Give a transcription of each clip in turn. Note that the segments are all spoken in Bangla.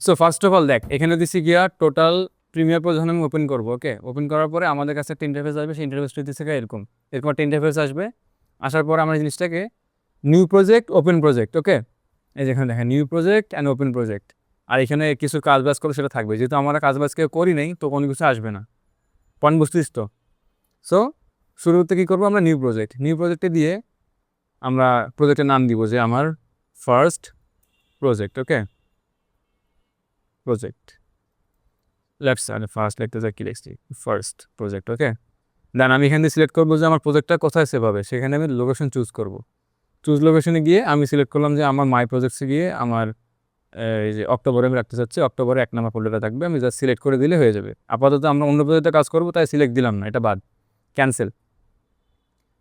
সো ফার্স্ট অফ অল দেখ এখানে দিছি গিয়া টোটাল প্রিমিয়ার প্রো যখন আমি ওপেন করবো, ওকে, ওপেন করার পরে আমাদের কাছে একটা ইন্টারফেস আসবে, সেই ইন্টারফেসটা দিচ্ছে এরকম এরকম একটা ইন্টারফেস আসবে। আসার পর আমরা জিনিসটাকে new project, open project, okay, এই যেখানে দেখেন new project and open project. আর এখানে কিছু কাজ বাজ করে সেটা থাকবে, যেহেতু আমরা কাজ বাজ কেউ করি নাই তো কোনো কিছু আসবে না। পয়েন্ট বুঝতেছিস তো? সো শুরুতে কী করবো আমরা, নিউ প্রজেক্ট, নিউ প্রজেক্টে দিয়ে আমরা প্রজেক্টের নাম দিব যে আমার ফার্স্ট প্রজেক্ট, ওকে, প্রজেক্ট লেফট সাইডে ফার্স্ট লিখতে যাই, কি লিখছি, ফার্স্ট প্রজেক্ট, ওকে। দেন আমি এখান থেকে সিলেক্ট করবো যে আমার প্রজেক্টটা কোথায় সেভ হবে, সেখানে আমি লোকেশন চুজ করব। চুজ লোকেশনে গিয়ে আমি সিলেক্ট করলাম যে আমার মাই প্রজেক্টসে গিয়ে আমার এই যে অক্টোবরে আমি রাখতে চাচ্ছি, অক্টোবরে 1 নম্বর ফোল্ডারটা থাকবে, আমি জাস্ট সিলেক্ট করে দিলে হয়ে যাবে। আপাতত আমরা অন্য প্রজেক্টে কাজ করবো তাই সিলেক্ট দিলাম না, এটা বাদ, ক্যান্সেল।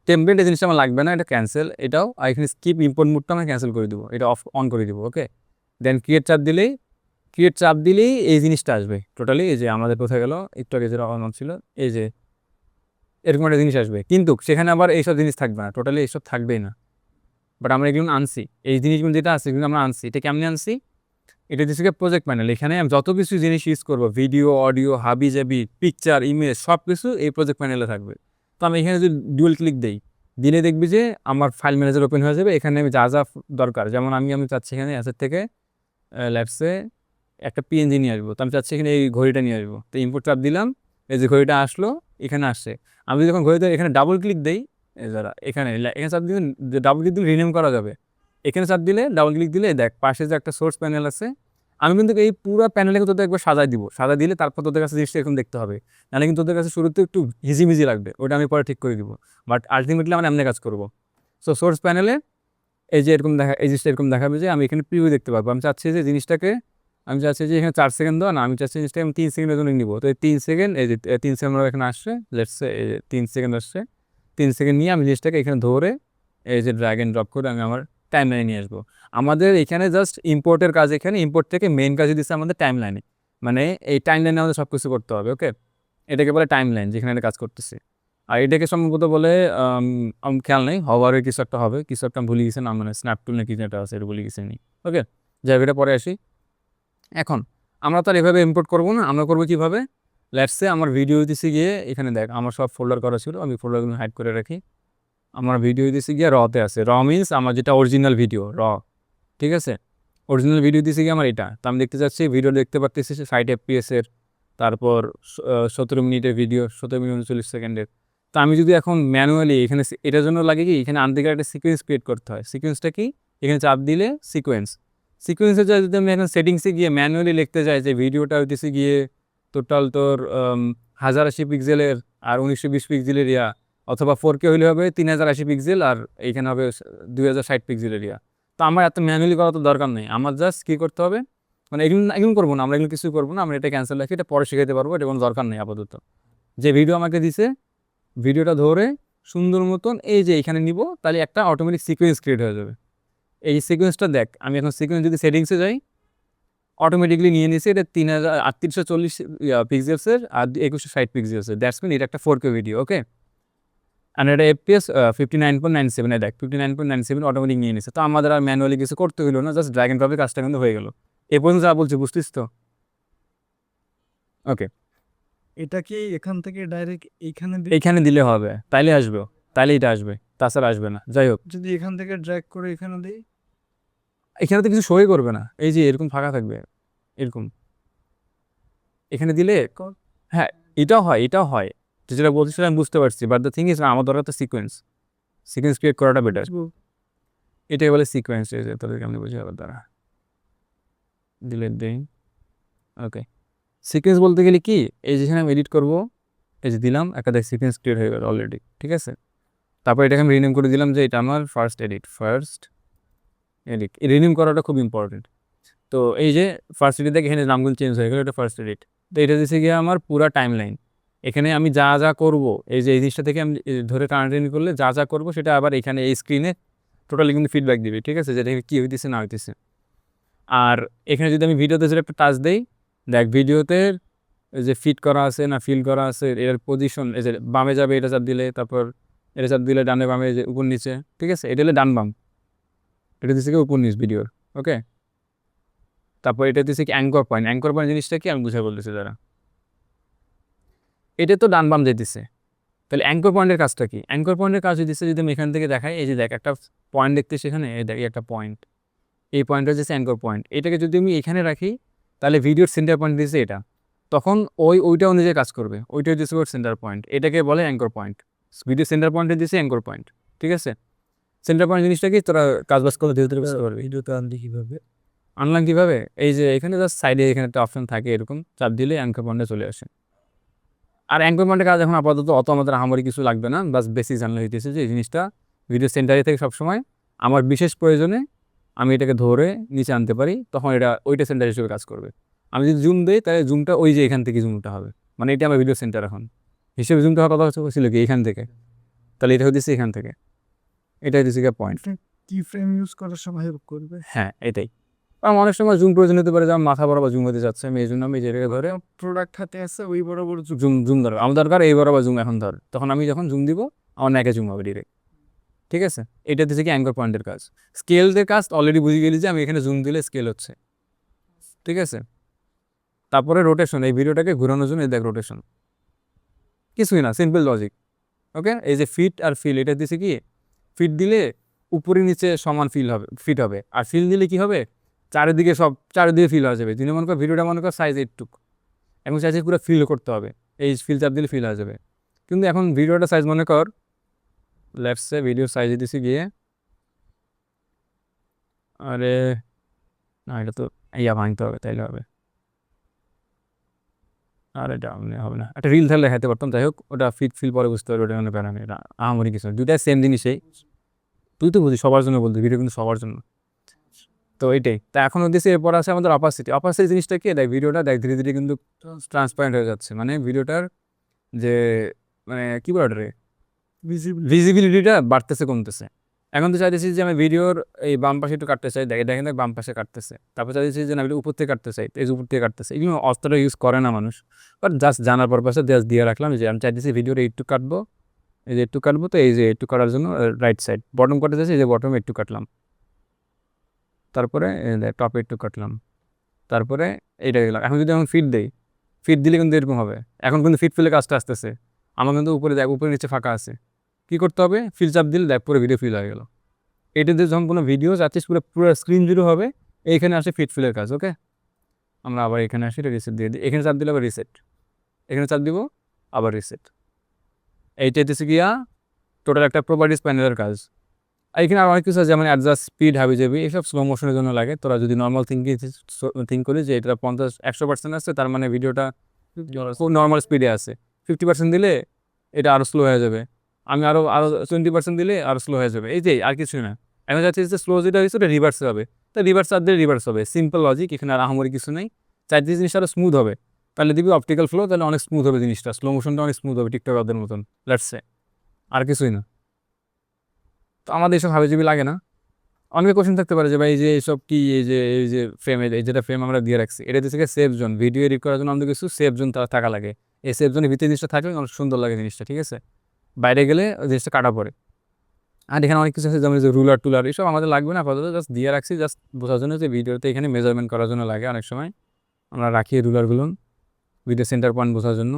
টেমপ্লেট এই জিনিসটা আমার লাগবে না, এটা ক্যান্সেল। এটাও আর এখানে স্কিপ ইম্পোর্ট মোডটা আমি ক্যান্সেল করে দেবো, এটা অন করে দিব, ওকে। দেন ক্রিয়েট চাপ দিলেই এই জিনিসটা আসবে টোটালি। এই যে আমাদের কোথায় গেল, একটু আগে যেটা অন ছিল, এই যে এরকম একটা জিনিস আসবে, কিন্তু সেখানে আবার এইসব জিনিস থাকবে না, টোটালি এইসব থাকবেই না। বাট আমরা এগুলো আনছি, এই জিনিসগুলো যেটা আছে এগুলো আমরা আনছি। এটা কেমনি আনছি, এটা দিচ্ছে প্রজেক্ট প্যানেল। এখানে আমি যত কিছু জিনিস ইউজ করবো, ভিডিও, অডিও, হাবি জাবি, পিকচার, ইমেজ, সব কিছু এই প্রজেক্ট প্যানেলে থাকবে। তো আমি এখানে যদি ডুয়েল ক্লিক দিই, দিলে দেখবি যে আমার ফাইল ম্যানেজার ওপেন হয়ে যাবে। এখানে আমি যা যা দরকার, যেমন আমি চাচ্ছি এখানে অ্যাসেট থেকে ল্যাপসে একটা পিএনজি নিয়ে আসবো, তো আমি চাচ্ছি এখানে এই ঘড়িটা নিয়ে আসবো। তো ইম্পোর্ট চাপ দিলাম, এই যে ঘড়িটা আসলো এখানে আসছে। আমি যখন ঘড়িতে এখানে ডাবল ক্লিক দিই, যারা এখানে চাপ দিলে ডাবল ক্লিক দিলে রিনেম করা যাবে। এখানে চাপ দিলে ডাবল ক্লিক দিলে দেখ পাশে যে একটা সোর্স প্যানেল আছে, আমি কিন্তু এই পুরো প্যানেলে তোদের একবার সাজাই দিব, সাজা দিলে তারপর তোদের কাছে জিনিসটা এরকম দেখতে হবে। নাহলে কিন্তু তোদের কাছে শুরুতে একটু হিজিমিজি লাগবে, ওটা আমি পরে ঠিক করে দিব। বাট আলটিমেটলি আমরা এমনি কাজ করবো। সো সোর্স প্যানেলে এই যে এরকম দেখা, এই জিনিসটা এরকম দেখাবে যে আমি এখানে প্রিভিউ দেখতে পারবো। আমি চাচ্ছি যে জিনিসটাকে, আমি চাচ্ছি যে এখানে 4 সেকেন্ড দেওয়া না, আমি চাচ্ছি জিনিসটা আমি 3 সেকেন্ডের জন্য নিব। তো এই 3 সেকেন্ড, এই যে 3 সেকেন্ড এখানে আসছে, লেটসে এই যে 3 সেকেন্ড আসছে। 3 সেকেন্ড নিয়ে আমি জিনিসটাকে এখানে ধরে এই যে ড্র্যাগ এন্ড ড্রপ করে আমি আমার টাইম লাইনে নিয়ে আসবো। আমাদের এখানে জাস্ট ইম্পোর্টের কাজ, এখানে ইম্পোর্ট থেকে মেইন কাজ দিচ্ছে আমাদের টাইম লাইনে, মানে এই টাইম লাইনে আমাদের সব কিছু করতে হবে, ওকে। এটাকে বলে টাইম লাইন, যেখানে এটা কাজ করতেছে। আর এটাকে সম্ভবত বলে আমার খেয়াল নেই, হওয়ারের কিছু একটা হবে, কিছু একটা ভুলে গেছে না, মানে স্ন্যাপটুল না কিছু একটা আছে, এটা ভুলে গেছে নি, ওকে। যাই হোক, এটা পরে আসি। এখন আমরা তো আর এভাবে ইম্পোর্ট করবো না, আমরা করবো কীভাবে, লেটসে আমার ভিডিও দিছি গিয়ে এখানে দেখ আমার সব ফোল্ডার করা ছিল, আমি ফোল্ডারগুলো হাইড করে রাখি। আমার ভিডিও দিছি গিয়ে রতে আছে, র মিনস আমার যেটা অরিজিনাল ভিডিও, ঠিক আছে। অরিজিনাল ভিডিও দিছি গিয়ে আমার এটা, তো আমি দেখতে চাচ্ছি ভিডিও দেখতে পারতেছি 60 FPS এর, তারপর 17 মিনিটের ভিডিও, 17 মিনিট 39 সেকেন্ডের। তো আমি যদি এখন ম্যানুয়ালি এখানে এটার জন্য লাগে কি, এখানে আনতে গেলে একটা সিকোয়েন্স ক্রিয়েট করতে হয়। সিকোয়েন্সটা কি, এখানে চাপ দিলে সিকোয়েন্সে যদি আমি এখন সেটিংসে গিয়ে ম্যানুয়ালি লিখতে চাই যে ভিডিওটা হইতেছে গিয়ে টোটাল তোর 1080 পিক্সেলের আর 1920 পিক্সেলের ইয়া, অথবা 4K হইলে হবে 3080 পিক্সেল আর এইখানে হবে 2060 পিক্সেলের ইয়া। তো আমার এত ম্যানুয়ালি করা তো দরকার নেই, আমার জাস্ট কী করতে হবে, মানে এগুলো করবো না, আমরা এগুলো কিছু করবো না, আমরা এটা ক্যান্সেল রাখি, এটা পরে শিখাতে পারবো, এটা কোনো দরকার নেই আপাতত। যে ভিডিও আমাকে দিছে, ভিডিওটা ধরে সুন্দর মতন এই যে এখানে নিব, তাহলে একটা অটোমেটিক সিকোয়েন্স ক্রিয়েট হয়ে যাবে। এই সিকোয়েন্সটা দেখ, আমি এখন সিকোয়েন্স যদি সেটিংসে যাই, অটোমেটিকলি নিয়ে নিয়েছি এটা 3840 পিক্সেলসের আর 2160 পিক্সেলসের। দ্যাটস মিন এটা একটা 4K ভিডিও, ওকে। আর এটা FPS 59.97, দেখ 59.97 অটোমেটিক নিয়ে নিচ্ছে। তো আমাদের আর ম্যানুয়ালি কিছু করতে হইলো না, জাস্ট ড্র্যাগ এন্ড ড্রপের কাজটা কিন্তু হয়ে গেল। এ পর্যন্ত যা বলছি বুঝতিস তো? ওকে, এটা কি এখান থেকে ডাইরেক্ট এইখানে এইখানে দিলে হবে, তাইলে আসবে, তাইলে এটা আসবে, তাছাড়া আসবে না। যাই হোক, যদি এখান থেকে ড্র্যাগ করে এখানে দিই, এখানে তো কিছু শোই করবে না, এই যে এরকম ফাঁকা থাকবে এরকম, এখানে দিলে। হ্যাঁ, এটাও হয়, যেটা বলছিস আমি বুঝতে পারছি, বাট দ্য থিং ইজ আমার দরকার তো সিকোয়েন্স ক্রিয়েট করাটা বেটার। এটাই বলে সিকোয়েন্স, তাদেরকে আমি বুঝে আবার দ্বারা ডিলেট দিই, ওকে। সিকোয়েন্স বলতে গেলে কি, এই যেখানে আমি এডিট করবো, এই যে দিলাম একটা, দেখ সিকোয়েন্স ক্রিয়েট হয়ে গেল অলরেডি, ঠিক আছে। তারপর এটাকে আমি রিনেম করে দিলাম যে এটা আমার ফার্স্ট এডিট। রিনেম করাটা খুব ইম্পর্টেন্ট। তো এই যে ফার্স্ট এডিট দেখে এখানে নামগুলো চেঞ্জ হয়ে গেলো, এটা ফার্স্ট এডিট। তো এটা দিচ্ছে গিয়ে আমার পুরা টাইম লাইন। এখানে আমি যা যা করবো, এই যে এই জিনিসটা থেকে আমি ধরে টানাটানি করলে যা যা করবো সেটা আবার এখানে এই স্ক্রিনে টোটালি কিন্তু ফিডব্যাক দিবে, ঠিক আছে, যেটা কী হইতেছে না হইতেছে। আর এখানে যদি আমি ভিডিওতে যেটা একটা টাচ দেই, দেখ ভিডিওতে যে ফিট করা আছে না ফিল করা আছে, এর পজিশন এই যে বামে যাবে, এটা চাপ দিলে, তারপর এটা চাপ দিলে ডানে বামে, যে উপর নিচে, ঠিক আছে, এটা হলে ডান বাম, এটা দিচ্ছে কি উপর নিচ ভিডিওর, ওকে। তারপর এটা দিচ্ছে কি অ্যাঙ্কর পয়েন্ট। অ্যাঙ্কর পয়েন্ট জিনিসটা কি আমি বুঝাই বলতেছি দাঁড়া। এটা তো ডান বাম যেতেছে, তাহলে অ্যাঙ্কর পয়েন্টের কাজটা কি? অ্যাঙ্কর পয়েন্টের কাজ দিচ্ছে যদি আমি এখান থেকে দেখাই, এই যে দেখ একটা পয়েন্ট দেখতে সেখানে, এই দেখ একটা পয়েন্ট, এই পয়েন্টটা হচ্ছে অ্যাঙ্কর পয়েন্ট। এটাকে যদি আমি এখানে রাখি তাহলে ভিডিওর সেন্টার পয়েন্ট দিচ্ছে এটা, তখন ওইটা অনুযায়ী কাজ করবে, ওইটা দিচ্ছে ওর সেন্টার পয়েন্ট, এটাকে বলে অ্যাঙ্কর পয়েন্ট। ভিডিও সেন্টার পয়েন্টে দিচ্ছে অ্যাঙ্কর পয়েন্ট, ঠিক আছে? সেন্টার পয়েন্ট জিনিসটা কি তোরা কাজ বাজ করলে ধীরে ধীরে বুঝতে পারবি। ভিডিওতে আনলি কিভাবে? আনলাম কিভাবে? এই যে এখানে জাস্ট সাইডে এখানে একটা অপশন থাকে, এরকম চাপ দিলে অ্যাঙ্কর পয়েন্টে চলে আসে। আর অ্যাঙ্কর পয়েন্টের কাজ এখন আপাতত অত আমাদের আহামরি কিছু লাগবে না, বাস বেসিক জানলে হইতেছে যে এই জিনিসটা ভিডিও সেন্টারে থেকে সবসময় আমার বিশেষ প্রয়োজনে আমি এটাকে ধরে নিচে আনতে পারি, তখন এটা ওইটা সেন্টার হিসেবে কাজ করবে। আমি যদি জুম দিই তাহলে জুমটা ওই যে এখান থেকে জুমটা হবে, মানে এটা আমার ভিডিও সেন্টার এখন হিসেবে জুমটা হওয়ার কথা হচ্ছিল কি এখান থেকে, তাহলে এটা হচ্ছে এখান থেকে, এটা হচ্ছে পয়েন্ট। কি ফ্রেম ইউজ করার সময় হেল্প করবে? হ্যাঁ এটাই। কারণ অনেক সময় জুম প্রয়োজন হতে পারে, যেমন মাথা বরাবর জুম হতে যাচ্ছে, আমি এই জন্য আমি যেটাকে ধরে প্রোডাক্ট হাতে আছে ওই বরাবর জুম ধরো, আমার দরকার এই বরাবর জুম এখন ধর, তখন আমি যখন জুম দিব আমার নাকে জুম হবে ডিরেক্ট, ঠিক আছে? এটা হচ্ছে কি অ্যাঙ্কর পয়েন্টের কাজ। স্কেলদের কাজ অলরেডি বুঝে গেলি যে আমি এখানে জুম দিলে স্কেল হচ্ছে, ঠিক আছে? তারপরে রোটেশন, এই ভিডিওটাকে ঘোরানোর জন্য এই দেখ রোটেশন, কিছুই না, সিম্পল লজিক। ওকে, এই যে ফিট আর ফিল, এটা দিচ্ছে কি ফিট দিলে উপরে নিচে সমান ফিট হবে, আর ফিল দিলে কি হবে চারিদিকে ফিল হয়ে যাবে। তুমি মনে কর ভিডিওটা মনে কর সাইজ এইটুক, এখন চাইছে পুরো ফিল করতে হবে, এই ফিল চাপ দিলে ফিল হয়ে যাবে। কিন্তু এখন ভিডিওটা সাইজ মনে কর লেফটসে ভিডিও সাইজ দিছি গিয়ে, আরে না এটা তো ভাঙতে হবে, তাইলে হবে। আর এটা হবে না, একটা রিল থাকলে দেখাতে পারতাম, যাই হোক ওটা ফিল পরে বুঝতে পারবে, ওটা মানে প্যারা নেই, এটা আমারই কিছু না, দুইটা সেম জিনিসই। তুই তো বুঝি সবার জন্য বলতে, ভিডিও কিন্তু সবার জন্য, তো এটাই। তা এখন হচ্ছে এরপর আছে আমাদের অপাসিটি জিনিসটা কি দেখ, ভিডিওটা দেখ ধীরে ধীরে কিন্তু ট্রান্সপারেন্ট হয়ে যাচ্ছে, মানে ভিডিওটার যে মানে কি বলে ওটা রে, ভিজিবিলিটিটা বাড়তেছে কমতেছে। এখন তো চাইতেছি যে আমি ভিডিওর এই বাম পাশে একটু কাটতে চাই, দেখেন দেখ বাম পাশে কাটতেছে, তারপর চাইতেছি যে না উপর থেকে কাটতে চাই, এই যে উপর থেকে কাটতেছে, এগুলো অস্ত্রটা ইউজ করে না মানুষ, বাট জাস্ট জানার পারপাসে জাস্ট দিয়ে রাখলাম যে আমি চাইতেছি ভিডিওটা একটু কাটবো, এই যে একটু কাটবো, তো এই যে একটু কাটার জন্য রাইট সাইড বটম কাটতে চাইছি, এই যে বটম একটু কাটলাম, তারপরে টপে একটু কাটলাম, তারপরে এইটা গেলাম। এখন যদি আমি ফিট দিলে কিন্তু এরকম হবে, এখন কিন্তু ফিট ফিলে কাজটা আসতেছে, আমার কিন্তু উপরে দেখ উপরে নিচে ফাঁকা আছে, কী করতে হবে ফিল চাপ দিলে দেখ পুরো ভিডিও ফিল হয়ে গেল। এটাতে যখন কোনো ভিডিও যাচ্ছিস পুরো স্ক্রিন জুড়ে হবে, এইখানে আসে ফিট ফিলের কাজ। ওকে, আমরা আবার এখানে আসি, রিসেট দিয়ে দিই, এখানে চাপ দিলে আবার রিসেট, এখানে চাপ দিব আবার রিসেট। এইটা হচ্ছে গিয়া টোটাল একটা প্রপার্টিস প্যানেলের কাজ। আর এখানে আর অনেক কিছু আছে, যেমন অ্যাডজাস্ট স্পিড, হাবিজাবি, এইসব স্লো মোশনের জন্য লাগে। তোরা যদি নর্মাল থিঙ্ক করি যে এটা 50-100% আছে, তার মানে ভিডিওটা নর্মাল স্পিডে আছে, 50% দিলে এটা আরও স্লো হয়ে যাবে, আমি আরও 20% দিলে আরও স্লো হয়ে যাবে, এই যে আর কিছুই না। এখন যাচ্ছে যে স্লো যেটা হয়েছে ওটা রিভার্সে হবে, তো রিভার্স চাপ দিলে রিভার্স হবে, সিম্পল লজিক, এখানে আর আহামরি কিছু নেই। চাইতে জিনিসটা আরও স্মুথ হবে, তাহলে দিবি অপটিক্যাল ফ্লো, তাহলে অনেক স্মুথ হবে জিনিসটা, স্লো মোশনটা অনেক স্মুথ হবে টিকটকারদের মতন, লেটসে, আর কিছুই না। তো আমাদের এইসব হাবিজাবি লাগে না। অনেকে কোশ্চেন থাকতে পারে যে ভাই এই যে এইসব কি, এই যে ফ্রেমে এই যেটা ফ্রেম আমরা দিয়ে রাখছি, এটা থেকে সেফ জোন, ভিডিও এডিট করার জন্য আমাদের কিছু সেফ জোন থাকা লাগে, এই সেফ জোনের ভিতরে জিনিসটা থাকলে অনেক সুন্দর লাগে জিনিসটা, ঠিক আছে? বাইরে গেলে ওই জিনিসটা কাটা পড়ে। আর এখানে অনেক কিছু আছে, যেমন যে রুলার টুলার এইসব আমাদের লাগবে না আপাতত, জাস্ট দিয়ে রাখছি জাস্ট বোঝার জন্য যে ভিডিওতে এখানে মেজারমেন্ট করার জন্য লাগে, অনেক সময় আমরা রাখি রুলারগুলো ভিডিও সেন্টার পয়েন্ট বোঝার জন্য।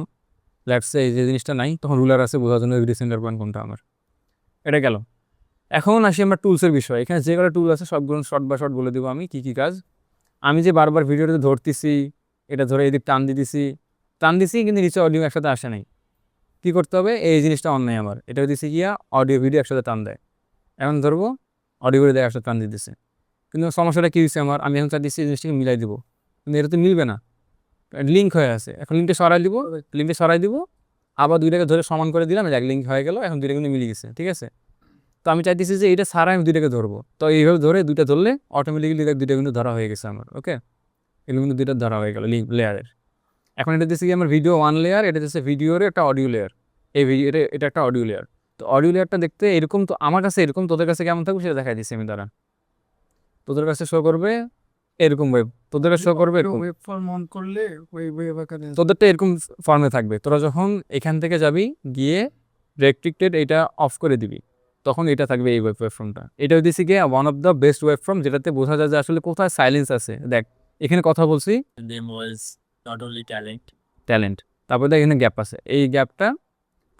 লেটসে এই যে জিনিসটা নাই, তখন রুলার আছে বোঝার জন্য ভিডিও সেন্টার পয়েন্ট কোনটা আমার। এটা গেল। এখন আসি আমরা টুলসের বিষয়, এখানে যে কটা টুল আছে সবগুলো শর্ট বা শর্ট বলে দেবো আমি কী কী কাজ। আমি যে বারবার ভিডিওতে ধরতেছি, এটা ধরে এদিক টান দিছি কিন্তু নিচে অডিও একসাথে আসে নাই, কী করতে হবে, এই জিনিসটা অন নাই আমার, এটা দিছি গিয়া অডিও ভিডিও একসাথে টান দেয়, এখন ধরবো অডিও ভিডিও একসাথে টান দিতেছে, কিন্তু সমস্যাটা কী হয়েছে আমার, আমি এখন চাইতেছি এই জিনিসটাকে মিলাই দিব, কিন্তু এটা তো মিলবে না, লিঙ্ক হয়ে আছে, এখন লিঙ্কটা সরাই দিব, আবার দুইটাকে ধরে সমান করে দিলাম, এক লিঙ্ক হয়ে গেল, এখন দুইটা কিন্তু মিলে গেছে, ঠিক আছে? তো আমি চাইতেছি যে এটা ছাড়া আমি দুইটাকে ধরবো, তো এইভাবে ধরে দুইটা ধরলে অটোমেটিক্যালি দুইটা কিন্তু ধরা হয়ে গেছে আমার। ওকে, এগুলো কিন্তু দুইটা ধরা হয়ে গেল লেয়ারের। এখন এটা দিচ্ছে কি আমার ভিডিও 1 লেয়ার, এটা দিচ্ছে ভিডিওর একটা অডিও লেয়ার, এই এটা একটা অডিও লেয়ার। তো অডিও লেয়ারটা দেখতে এরকম, তো আমার কাছে এরকম, তোদের কাছে কেমন থাকবে সেটা দেখাই দিচ্ছি আমি, দ্বারা তোদের কাছে শো করবে এরকম ওয়েব, তোদের কাছে শো করবে এরকম ওয়েব ফর্ম অন করলে ওয়েব আকারে তোদেরটা এরকম ফর্মে থাকবে। তোরা যখন এখান থেকে যাবি গিয়ে রেস্ট্রিক্টেড এটা অফ করে দিবি, তখন এটা থাকবে এই ওয়েব ফর্মটা। এটা দিচ্ছি গিয়ে one of the best web form, যেটাতে বোঝা যায় যে আসলে কোথায় সাইলেন্স আছে। দেখ এখানে কথা বলছি name was not only talent. Talent, তারপরে দেখ এখানে গ্যাপ আছে, এই গ্যাপটা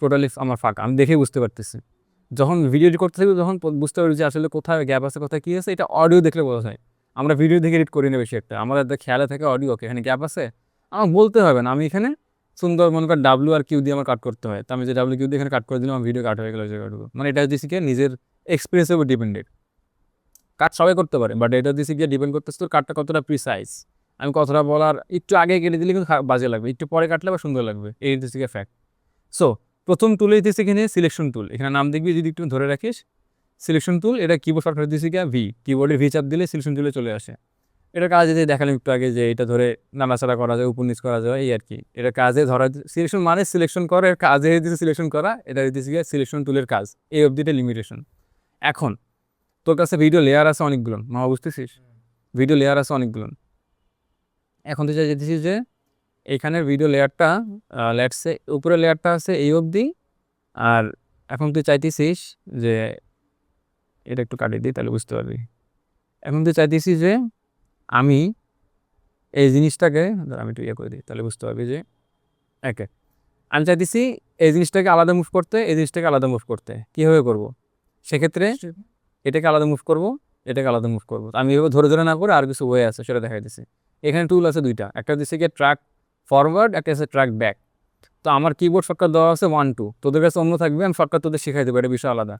টোটালি আমার ফাঁকা, আমি দেখেই বুঝতে পারতেছি। যখন ভিডিও এডিট করতে থাকবো তখন বুঝতে পারবি যে আসলে কোথায় গ্যাপ আছে কোথায় কী আছে, এটা অডিও দেখলে বোঝা যায়। আমরা ভিডিও দেখে এডিট করি না বেশি একটা, আমাদের খেয়ালে থাকে অডিও, ওকে এখানে গ্যাপ আছে, আমার বলতে হবে না, আমি এখানে সুন্দর মনে কর ডাব্লিউ আর কিউ দিয়ে আমার কাট করতে হয়, তো আমি যে ডাব্লিউ কিউ দিয়ে এখানে কাট করে দিলাম, আমার ভিডিও কাট হয়ে গেলো ওই জায়গাটুকু। মানে এটা দিচ্ছি কি নিজের এক্সপিরিয়েন্সের উপর ডিপেন্ডেড, কাট সবাই করতে পারে, বাট এটা দিচ্ছি গিয়ে ডিপেন্ড করতেছে তোর কাটটা কতটা প্রিসাইজ। আমি কথাটা বলার একটু আগে কেটে দিলে কিন্তু বাজে লাগবে, একটু পরে কাটলে বা সুন্দর লাগবে, এই দিচ্ছি গিয়ে ফ্যাক্ট। সো প্রথম টুলে দিচ্ছি এখানে সিলেকশন টুল, এখানে নাম দেখবি যদি একটু ধরে রাখিস, সিলেকশন টুল, এটা কিবোর্ড শর্টকাট দিচ্ছি গিয়ে ভি, কিবোর্ডে ভি চাপ দিলে সিলেকশন টুলে চলে আসে। এটা কাজে যে দেখালাম একটু আগে যে এটা ধরে নাড়াচাড়া করা যায়, উপর নিচ করা যায়, এই আর কি। এটা কাজে ধরা, সিলেকশন মানে সিলেকশন করে, কাজে দিচ্ছে সিলেকশন করা, এটা দিচ্ছি গিয়ে সিলেকশন টুলের কাজ, এই অবধিটা লিমিটেশন। এখন তোর কাছে ভিডিও লেয়ার আছে অনেকগুলো, মা বুঝতেছিস, ভিডিও লেয়ার আছে অনেকগুলো। এখন তুই যেতেছি যে এইখানের ভিডিও লেয়ারটা লেটসে উপরের লেয়ারটা আছে এই অবধি, আর এখন তুই চাইতেছিস যে এটা একটু কাটিয়ে দিই তাহলে বুঝতে পারবি। এখন তুই চাইতেছিস যে আমি এই জিনিসটাকে আমি একটু ইয়ে করে দিই তাহলে বুঝতে পারবি যে একে আমি চাইতেছি এই জিনিসটাকে আলাদা মুভ করতে, এই জিনিসটাকে আলাদা মুভ করতে, কীভাবে করব? সেক্ষেত্রে এটাকে আলাদা মুভ করব, এটাকে আলাদা মুভ করব, আমি এভাবে ধরে ধরে না করে আর কিছু ওয়ে আছে সেটা দেখাই দিচ্ছি। এখানে টুল আছে দুইটা, একটা দিচ্ছে গিয়ে ট্র্যাক ফরওয়ার্ড, একটা আছে ট্র্যাক ব্যাক। তো আমার কিবোর্ড শর্টকাট দেওয়া আছে 1 2, তোদের কাছে অন্য থাকবে, আমি শর্টকাট তোদের শিখাই দেবো, এটা বিষয় আলাদা।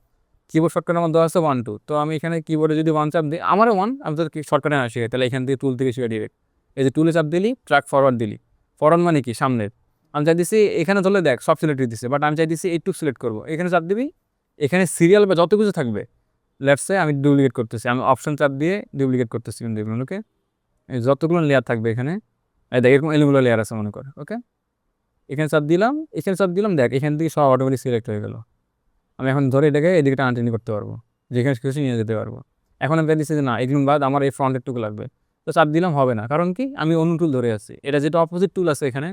কিবোর্ড শর্টকাট আমার দেওয়া আছে 1 2, তো আমি এখানে কিবোর্ডে যদি 1 চাপ দিই, আমারও 1, আমি তোদের শর্টকাটে না শিখাই, তাহলে এখান থেকে টুল থেকে শিখে ডিরেক্ট। এই যে টুলে চাপ দিলি, ট্র্যাক ফরওয়ার্ড দিলি, ফরওয়ার্ড মানে কি সামনের, আমি চাই দিচ্ছি এখানে ধরলে দেখ সব সিলেক্ট দিচ্ছে, বাট আমি চাই দিচ্ছি এইটুকু সিলেক্ট করবো, এখানে চাপ দিবি, এখানে সিরিয়াল বা যত কিছু থাকবে লেফটসে আমি ডুপ্লিকেট করতেছি, আমি অপশন চাপ দিয়ে ডুপ্লিকেট করতেছি কিন্তু এগুলো, ওকে এই যতগুলো লেয়ার থাকবে এখানে, এই দেখ এরকম এগুলো লেয়ার আছে মনে কর, ওকে এখানে চাপ দিলাম, এখানে চাপ দিলাম, দেখ এখান থেকে সব অটোমেটিক সিলেক্ট হয়ে গেল। আমি এখন ধরে এটাকে এদিকে টানাটানি করতে পারবো, যেখানে খুশি নিয়ে যেতে পারবো। এখন আমি দিচ্ছি যে না এগুলো বাদ আমার এই ফ্রন্টের টুকু লাগবে, তো চাপ দিলাম হবে না, কারণ কি আমি অন্য টুল ধরে আছি, এটা যেটা অপোজিট টুল আছে এখানে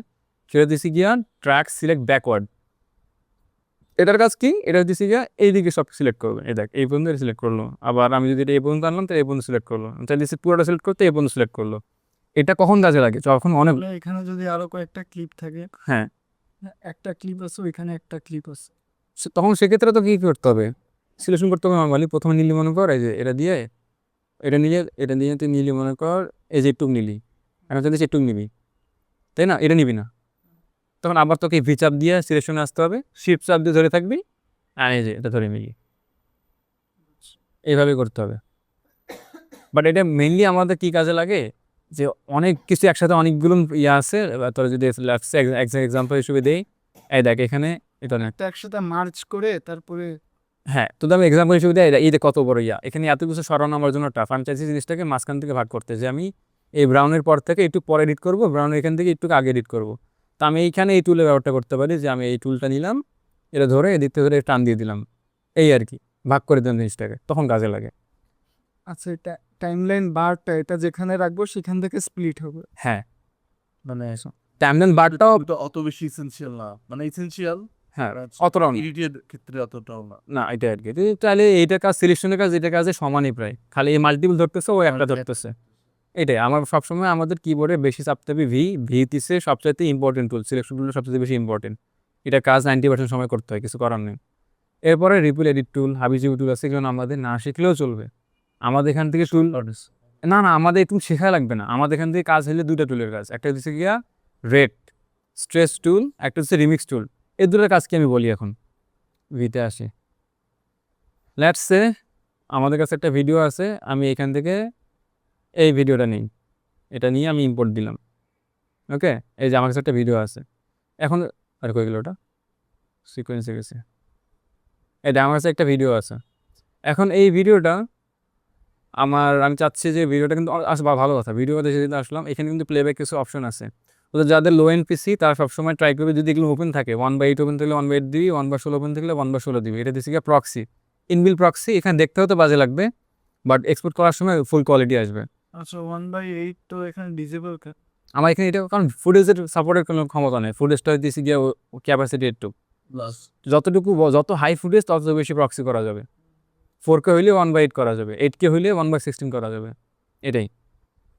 সেটা দিচ্ছি গিয়া ট্র্যাক সিলেক্ট ব্যাকওয়ার্ড। এটার কাজ কি, এটা দিচ্ছি গিয়া এইদিকে সব সিলেক্ট করবে, এই দেখ এই পর্যন্ত সিলেক্ট করলো, আবার আমি যদি এটা এই পর্যন্ত আনলাম তো এই পর্যন্ত সিলেক্ট করলো, তাই দিচ্ছি পুরোটা সিলেক্ট করতে এই পর্যন্ত সিলেক্ট করলো। এটা কখন কাজে লাগে, যখন অনেক, এখানে যদি আরো কয়েকটা ক্লিপ থাকে, হ্যাঁ একটা ক্লিপ আছে ওইখানে একটা ক্লিপ আছে, তখন সেক্ষেত্রে তো কী করতে হবে, সিলেকশন করতে হবে নর্মালি। প্রথমে নিলি মনে কর এই যে এটা দিয়ে, এটা নিয়ে এটা নিয়ে তুই নিলি মনে কর এই যে একটু নিলি, এখন চাইছিস একটু নিবি, তাই না, এটা নিবি না, তখন আবার তোকে ভি চাপ দিয়ে সিলেকশনে আসতে হবে, শিফট চাপ দিয়ে ধরে থাকবি, আর এই যে এটা ধরে নিবি, এইভাবে করতে হবে। বাট এটা মেইনলি আমাদের কী কাজে লাগে, যে অনেক কিছু একসাথে অনেকগুলো ইয়ে আছে, তোরা যদি এক্সাম্পল হিসেবে দেই, এই দেখ এখানে এটা না, তো একসাথে মার্চ করে তারপরে হ্যাঁ তো আমি এক্সাম্পল হিসেবে দেয় এই যে কত বড় ইয়া, এখানে এত কিছু সরানো আমার জন্য টাফ, আমি চাইছি জিনিসটাকে মাঝখান থেকে ভাগ করতে, যে আমি এই ব্রাউনের পর থেকে একটু পরে এডিট করবো, ব্রাউনের এখান থেকে একটু আগে এডিট করবো। তো আমি এইখানে এই টুলের ব্যবহারটা করতে পারি, যে আমি এই টুলটা নিলাম, এটা ধরে এদিক থেকে ধরে টান দিয়ে দিলাম, এই আর কি ভাগ করে দিলাম জিনিসটাকে, তখন কাজে লাগে। আচ্ছা এটা টাইমলাইন বারটা এটা যেখানে রাখবো সেখান থেকে স্প্লিট হবে, হ্যাঁ মানে টাইমলাইন বারটাও, এটা অত বেশি এসেনশিয়াল না, মানে এসেনশিয়াল হ্যাঁ অতটাও না, এডিটের ক্ষেত্রে অতটাও না। না এটা আর কি, তুই তাহলে এইটার কাজ সিলেকশনের কাজ এটা কাজে সমানই প্রায়, খালি এই মাল্টিপল ধরতেছে ও একটা ধরতেছে। এটাই আমার সবসময় আমাদের কিবোর্ডে বেশি চাপতে হবে ভি দিচ্ছে সবচাইতে ইম্পর্টেন্ট টুল, সিলেকশন টুল সবচেয়ে বেশি ইম্পর্টেন্ট, এটা কাজ 90% সময় করতে হয়, কিছু করার নেই। এরপরে রিপুল এডিট টুল, হাবিজিবি টুল আছে, এগুলো আমাদের না শিখলেও চলবে, আমাদের এখান থেকে টুল না না আমাদের একটু শেখা লাগবে না, আমাদের এখান থেকে কাজ হলে দুইটা টুলের কাজ, একটা হচ্ছে গিয়া রেড স্ট্রেস টুল, একটা হচ্ছে রিমিক্স টুল, এই দুটোর কাজ কি আমি বলি এখন ভিতে আসি। লেটস সে আমাদের কাছে একটা ভিডিও আছে, আমি এখান থেকে এই ভিডিওটা নিই, এটা নিয়ে আমি ইম্পোর্ট দিলাম, ওকে এই যে আমার কাছে একটা ভিডিও আছে, এখন আর কই গেল ওটা সিকোয়েন্সে গেছে, এটা আমার কাছে একটা ভিডিও আছে, এখন এই ভিডিওটা আমি চাচ্ছি যে ভিডিওটা কিন্তু ভালো কথা, ভিডিওটা দেখে যদি আসলাম, এখানে কিন্তু প্লেব্যাক কিছু অপশন আছে, ওদের যাদের লো এন্ড পিসি তারা সবসময় ট্রাই করবে যদি এগুলো ওপেন থাকে 1/8 ওপেন থাকলে 1/8 দিবি, 1/16 ওপেন থাকলে 1/16 দিবি, এটা দিচ্ছি প্রক্সি, ইনবিল প্রক্সি, এখানে দেখতে হতে বাজে লাগবে, বাট এক্সপোর্ট করার সময় ফুল কোয়ালিটি আসবে। আচ্ছা 1/8 তো এখানে ডিজেবল আমার এখানে এটা কারণ ফুটেজের সাপোর্টের কোনো ক্ষমতা নেই, ফুটেজটা দিয়েছি গিয়ে ক্যাপাসিটি একটু যতটুকু যত হাই ফুটেজ তত বেশি প্রক্সি করা যাবে, 4K হইলে 1/8 করা যাবে, 8K হইলে 1/16 করা যাবে, এটাই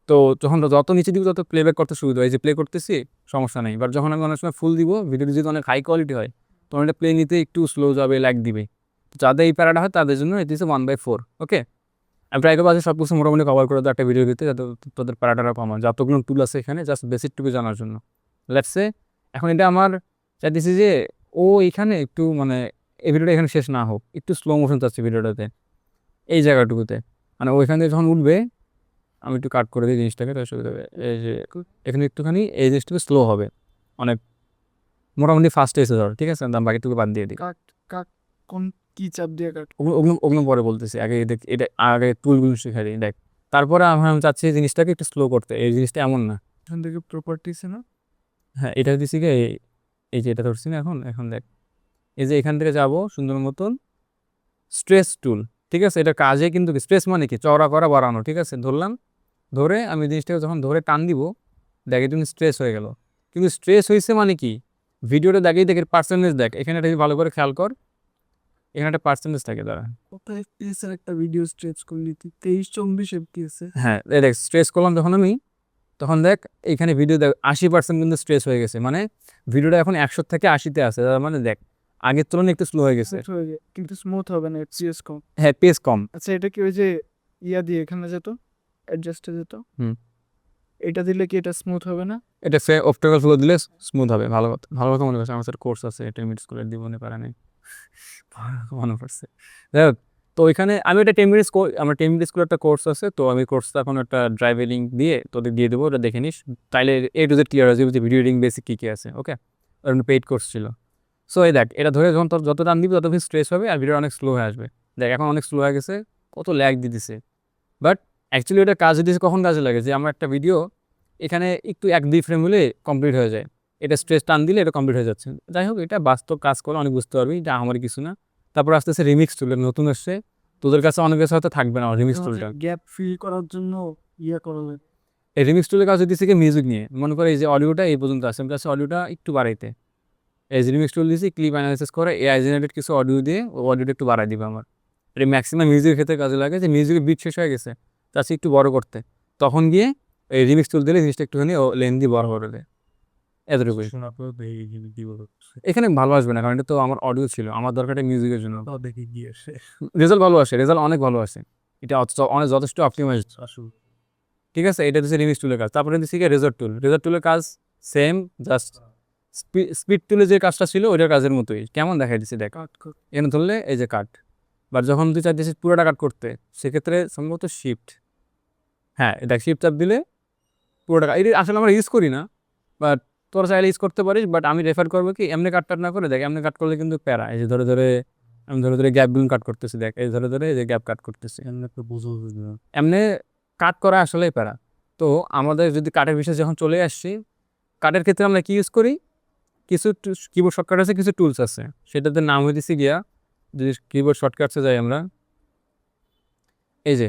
তো যখন যত নিচে দিব তত প্লেব্যাক করতে সুবিধা হয়, এই যে প্লে করতেছি সমস্যা নেই। বাট যখন আমি অনেক সময় ফুল দিব, ভিডিওটি যদি অনেক হাই কোয়ালিটি হয় তখন এটা প্লে নিতে একটু স্লো যাবে, ল্যাগ দিবে। যাদের এই প্যারাটা হয় তাদের জন্য এটি হচ্ছে 1/4, ওকে। আমি ট্রাই করবো সব কিছু মোটামুটি কভার করে দেওয়া একটা ভিডিও দিতে, যাতে তোদের প্যারাটারা কমান, যতগুলো টুল আছে এখানে জাস্ট বেসিকটুকু জানার জন্য। লেটস সে এখন এটা আমার চাইতেছি যে ও এখানে একটু মানে এই ভিডিওটা এখানে শেষ না হোক, একটু স্লো মোশন চাচ্ছি ভিডিওটাতে এই জায়গাটুকুতে, মানে ওইখান থেকে যখন উঠবে আমি একটু কাট করে দিই জিনিসটাকে, তার সুবিধা হবে। এই যে এখানে একটুখানি এই জিনিসটুকু স্লো হবে, অনেক মোটামুটি ফার্স্ট এসে ধর, ঠিক আছে, দাম বাকিটুকু বাদ দিয়ে দিই। কাট কাট কোন কি চাপ দিয়ে কাট? ওগুলো পরে বলতেছি, আগে দেখ এটা আগে টুলগুলো শিখাই দিই দেখ, তারপরে আমি চাচ্ছি এই জিনিসটাকে একটু স্লো করতে। এই জিনিসটা এমন না, এখান থেকে প্রপার্টিসে না হ্যাঁ এটা দিচ্ছি কি এই যে এটা ধরছি না, এখন দেখ এই যে এখান থেকে যাব সুন্দর মতন স্ট্রেস টুল, ঠিক আছে। এটা কাজে কিন্তু স্ট্রেস মানে কি চওড়া করা বাড়ানো, ঠিক আছে। ধরলাম, ধরে আমি জিনিসটাকে যখন ধরে টান দিব দেখ এটা কিন্তু স্ট্রেস হয়ে গেল, কিন্তু স্ট্রেস হয়েছে মানে কি ভিডিওটা দেখেই দেখ পার্সেন্টেজ দেখ, এখানে একটা ভালো করে খেয়াল কর, এখানে একটা পার্সেন্টেজ থাকে দাঁড়া। কত এফপিএস এর একটা ভিডিও স্ট্রেচ করলি তুই? 23-24 এফপিএস এ। হ্যাঁ এই দেখ স্ট্রেস করলাম যখন আমি, তখন দেখ এখানে ভিডিও দেখ 80% কিন্তু স্ট্রেস হয়ে গেছে, মানে ভিডিওটা এখন 100 থেকে 80-তে আছে, তার মানে দেখ আগের তুলনায় একটু স্লো হয়ে গেছে। কিন্তু স্মুথ হবে না, এফপিএস কম। হ্যাঁ পেস কম। আচ্ছা এটা কি ওই যে ইয়া দিয়ে এখানে যেত, অ্যাডজাস্টে যেত? হুম। এটা দিলে কি এটা স্মুথ হবে না? এটা অপটিক্যাল ফ্লো দিলে স্মুথ হবে। ভালো কথা, ভালো কথা মনে করছে। আমার স্যার কোর্স আছে, 10 মিনিট স্কুলের দিবনে পারে নাই মনে পড়ছে। যাই হোক, তো ওইখানে আমি একটা 10 মিনিট আমার 10 মিনিট স্কুলের একটা কোর্স আছে, তো আমি কোর্সটা এখন একটা ড্রাইভে লিঙ্ক দিয়ে তোদের দিয়ে দেবো, ওটা দেখে নিস, তাইলে A to Z ক্লিয়ার হয়ে যাবে যে ভিডিও এডিটিং বেসিক কী কী আছে, ওকে। ওর পেইড কোর্স ছিল। সো এই দেখ এটা ধরে যখন তোর যত দাম দিবি তত বেশি স্ট্রেস হবে আর ভিডিও অনেক স্লো হয়ে আসবে। দেখ এখন অনেক স্লো হয়ে গেছে, কত ল্যাগ দিতেছে, বাট অ্যাকচুয়ালি ওটা কাজে দিয়েছে কখন কাজে লাগে, যে আমার একটা ভিডিও এখানে একটু 1-2 ফ্রেম হলে কমপ্লিট হয়ে যায়, এটা স্ট্রেস টান দিলে এটা কমপ্লিট হয়ে যাচ্ছে। যাই হোক এটা বাস্তব কাজ করে অনেক বুঝতে পারবি, এটা আমার কিছু না। তারপর আস্তে আস্তে রিমিক্স টুলের নতুন আসছে, তোদের কাছে অনেক কাছে হয়তো থাকবে না রিমিক্স টুলটা। গ্যাপ ফিল করার জন্য ইয়া করবে। এই রিমিক্স টুলের কাজ দিচ্ছে কি মিউজিক নিয়ে, মনে করে এই যে অডিওটা এই পর্যন্ত আসে, আমি কাছে অডিওটা একটু বাড়াইতে এই যে রিমিক্স টুল দিয়েছি, ক্লিপ অ্যানালাইসিস করে এআই জেনারেটেড কিছু অডিও দিয়ে ও অডিওটা একটু বাড়াই দিবে আমার। এটা ম্যাক্সিমাম মিউজিকের ক্ষেত্রে কাজে লাগে, যে মিউজিকের বিট শেষ হয়ে গেছে চাচ্ছি একটু বড় করতে, তখন গিয়ে এই রিমিক্স টুল দিলে জিনিসটা একটুখানি ও লেন্দি বড় করে দেয়, এতটুকুই। শোনার পর দেখি কি বলো, এখানে ভালো আসবে না, কারণ এটা তো আমার অডিও ছিল, আমার দরকারটা মিউজিকের জন্য। তাও দেখি গিয়ে আসে রেজাল্ট ভালো আসে, রেজাল্ট অনেক ভালো আসে, এটা অনেক যথেষ্ট অপটিমাইজ, আসুক। ঠিক আছে। এটা হচ্ছে রিমিক্স টুলের কাজ। তারপরে দিচ্ছি কি রেজাল্ট টুল, রেজাল্ট টুলের কাজ সেম, জাস্ট স্পিড টুলে যে কাজটা ছিল ওইটার কাজের মতোই, কেমন দেখাই দিচ্ছি দেখ। কাট কর। এখানে ধরলে এই যে কাট, বাট যখন তুই চাইছিস পুরোটা কাট করতে সেক্ষেত্রে সম্ভবত শিফট, হ্যাঁ দেখ শিফট চাপ দিলে পুরোটা এটা আসলে আমরা ইউজ করি না, বাট তোরা চাইলে ইউজ করতে পারিস, বাট আমি রেফার করবো কি এমনি কাট না করে দেখ, এমনি কাট করলে কিন্তু প্যারা, এই যে ধরে ধরে আমি ধরে ধরে গ্যাপগুলো কাট করতেছি, দেখ এই ধরে ধরে এই যে গ্যাপ কাট করতেছি, এমনি একটা বুঝো না। এমনি কাট করা আসলেই প্যারা। তো আমাদের যদি কাটের বিষয়ে যখন চলে আসছি, কাটের ক্ষেত্রে আমরা কি ইউজ করি, কিছু কিবোর্ড শর্টকাট আছে, কিছু টুলস আছে, সেটাতে নাম হইতেছি গিয়া, যদি কিবোর্ড শর্টকাটসে যাই আমরা, এই যে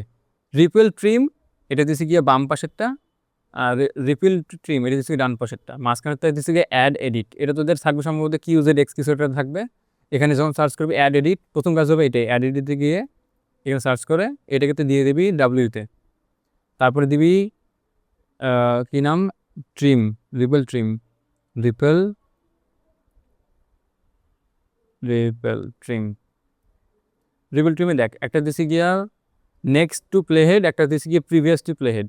রিপেল ট্রিম, এটা দিচ্ছি গিয়ে বাম পাশেরটা, আর রিপিল ট্রিম এটা দিচ্ছি ডান পাশেরটা, মাঝখানেরটা দিচ্ছি গিয়ে অ্যাড এডিট, এটা তোদের থাকবে সম্ভবত কি ইউজেড এক্স কিছু একটা থাকবে। এখানে যখন সার্চ করবি অ্যাড এডিট, প্রথম কাজ হবে এটাই, অ্যাড এডিটে গিয়ে এখানে সার্চ করে এটাকে তো দিয়ে দিবি ডাব্লিউতে, তারপরে দিবি কী নাম, trim, ripple trim, ripple ripple trim, ripple ট্রিমে দেখ একটা দিচ্ছি গিয়া নেক্সট টু প্লে হেড, একটা দিচ্ছি গিয়ে previous to play head.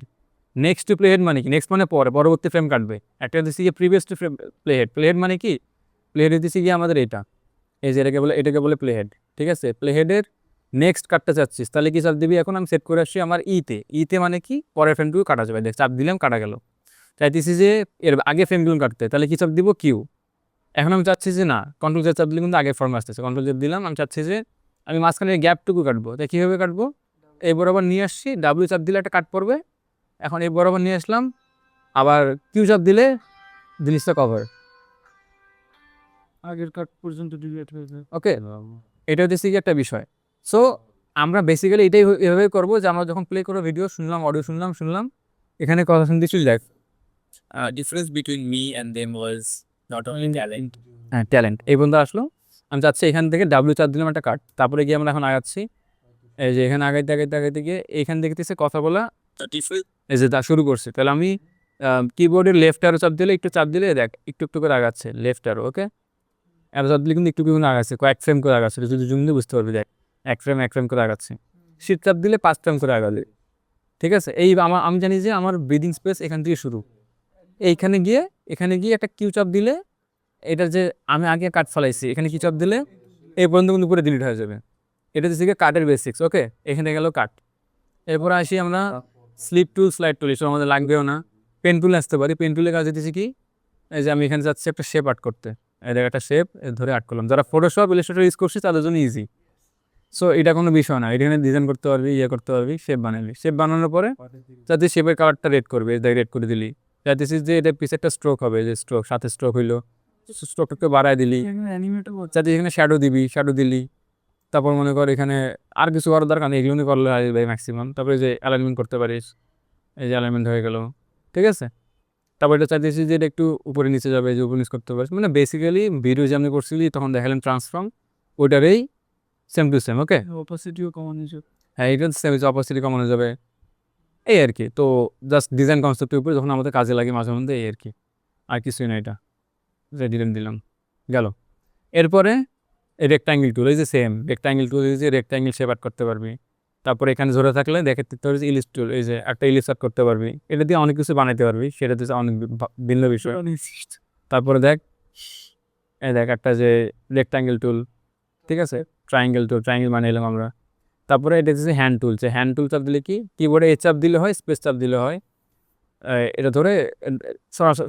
Next to play head মানে কি, নেক্সট মানে পরে পরবর্তী ফ্রেম কাটবে, একটা দিচ্ছি গিয়ে previous to play head, play head মানে কি, প্লে হেড দিচ্ছি গিয়ে আমাদের এটা, এই যে এটাকে বলে প্লে হেড, ঠিক আছে। প্লে হেডের নেক্সট কাটতে চাচ্ছিস তাহলে কি চাপ দিবি, এখন আমি সেট করে আসছি আমার ইতে মানে কি পরের ফ্রেমটুকু কাটা যাবে, দেখ চাপ দিলাম কাটা গেল। চাইতেছি যে এর আগে ফ্রেমগুলো কাটতে, তাহলে কি চাপ দিব কিউ। এখন আমি চাচ্ছি যে না, কন্ট্রোল জেড চাপ দিলে কিন্তু আগের ফর্মে আসতেছে, কন্ট্রোল জেড দিলাম, আমি চাচ্ছি যে আমি মাঝখানে গ্যাপটুকু কাটবো, তাই কীভাবে কাটবো, এই বরাবর নিয়ে আসছি, ডাব্লিউ চাপ দিলে একটা কাট পড়বে, এখন এই বরাবর নিয়ে আসলাম, আবার কিউ চাপ দিলে জিনিসটা কভার, আগের কাট পর্যন্ত ডিলিট হয়ে যায়। ওকে। এটা হচ্ছে কি একটা বিষয়। সো আমরা বেসিক্যালি এটাই এভাবে করবো, যে আমরা যখন প্লে করে ভিডিও শুনলাম, অডিও শুনলাম, এখানে কথা শুনতে চলে যাক। Difference between me and them was not only talent. হ্যাঁ ট্যালেন্ট, এই বন্ধু আসলো, আমি চাচ্ছি এখান থেকে ডাব্লিউ চাপ দিলাম একটা কাট, তারপরে গিয়ে আমরা এখন আগাচ্ছি, এই যে এখানে আগাইতে গিয়ে এইখান দেখতেছে কথা বলা The difference. এই যে তা শুরু করছে, তাহলে আমি কিবোর্ডের লেফট অ্যারো চাপ দিলে একটু চাপ দিলে দেখ একটু একটু করে আগাচ্ছে লেফট অ্যারো, ওকে? অ্যারো চাপ দিলে কিন্তু একটু একটু করে আগাচ্ছে, কয়েক ফ্রেম করে আগাচ্ছে, যদি জুম দিয়ে বুঝতে পারবি, দেখ এক ফ্রেম করে আগাচ্ছে। শিফট চাপ দিলে 5 ফ্রেম করে আগালে, ঠিক আছে? এই আমি জানি যে আমার ব্রিদিং স্পেস এখান থেকে শুরু, এখানে গিয়ে একটা কিউ চাপ দিলে এটা যে আমি আগে কাট ফেলাইছি এখানে কি চাপ দিলে এই পর্যন্ত কিন্তু পুরো ডিলিট হয়ে যাবে। এটা হচ্ছে কাটের বেসিক্স, ওকে? এখানে গেল কাট। এরপর আসি আমরা স্লিপ টুল, স্লাইড টুল, এসব আমাদের লাগবেও না। পেন টুলে আসতে পারি। পেন টুলে কাজ দিতেছি কি, এই যে আমি এখানে যাচ্ছি একটা শেপ আর্ট করতে, এই জায়গায় একটা শেপ ধরে আর্ট করলাম। যারা ফটোশপ ইলাস্ট্রেটর ইউজ করছি তাদের জন্য ইজি। সো এটা কোনো বিষয় না, এখানে ডিজাইন করতে পারবি, করতে পারবি, শেপ বানাবি। শেপ বানানোর পরে যাতে শেপের কালারটা রেড করবে, রেড করে দিলি। দিস ইজ যে এটা পিছে একটা স্ট্রোক হবে, যে স্ট্রোক সাথে স্ট্রোক হইলো, স্ট্রোকটাকে বাড়ায় দিলি। অ্যানিমেটও যাতে এখানে শ্যাডো দিবি, শ্যাডো দিলি। তারপর মনে কর এখানে আর কিছু করার দরকার নেই, এগুলো করলে হয় ম্যাক্সিমাম। তারপরে যে অ্যালাইনমেন্ট করতে পারিস, এই যে অ্যালাইনমেন্ট হয়ে গেল, ঠিক আছে? তারপর এটা চাইতেছি যে এটা একটু উপরে নিচে যাবে, যে উপরে নিচ করতে পারিস, মানে বেসিক্যালি ভিডিও যে আপনি করছিলি তখন দেখালেন ট্রান্সফর্ম, ওইটারই সেম টু সেম, ওকে? অপোসিটিও কমানো যাবে। হ্যাঁ, এটা সেম, অপরচুনিটি কমানো যাবে, এই আর কি। তো জাস্ট ডিজাইন কনসেপ্টের উপরে যখন আমাদের কাজে লাগে মাঝে মধ্যে, এই আর কি, আর কিছুই না। এটা রেডিলেন দিলাম, গেল। এরপরে রেক্টাঙ্গেল টুল, এই যে সেম রেক্টাঙ্গেল টুল, এই যে রেক্টাঙ্গেল শেপ আর্ট করতে পারবি। তারপরে এখানে ধরে থাকলে দেখতে পারবি ইলিশ টুল, এই যে একটা ইলিশ আর্ট করতে পারবি। এটা দিয়ে অনেক কিছু বানাইতে পারবি, সেটা দিয়ে অনেক ভিন্ন বিষয়। তারপরে দেখ, এই দেখ একটা যে রেক্টাঙ্গেল টুল, ঠিক আছে? ট্রায়াঙ্গেল টুল, ট্রায়াঙ্গেল বানাইলাম আমরা। তারপরে এটা হচ্ছে হ্যান্ড টুল, যে হ্যান্ড টুল চাপ দিলে কি কিবোর্ডে চাপ দিলে হয়, স্পেস চাপ দিলে হয়, এটা ধরে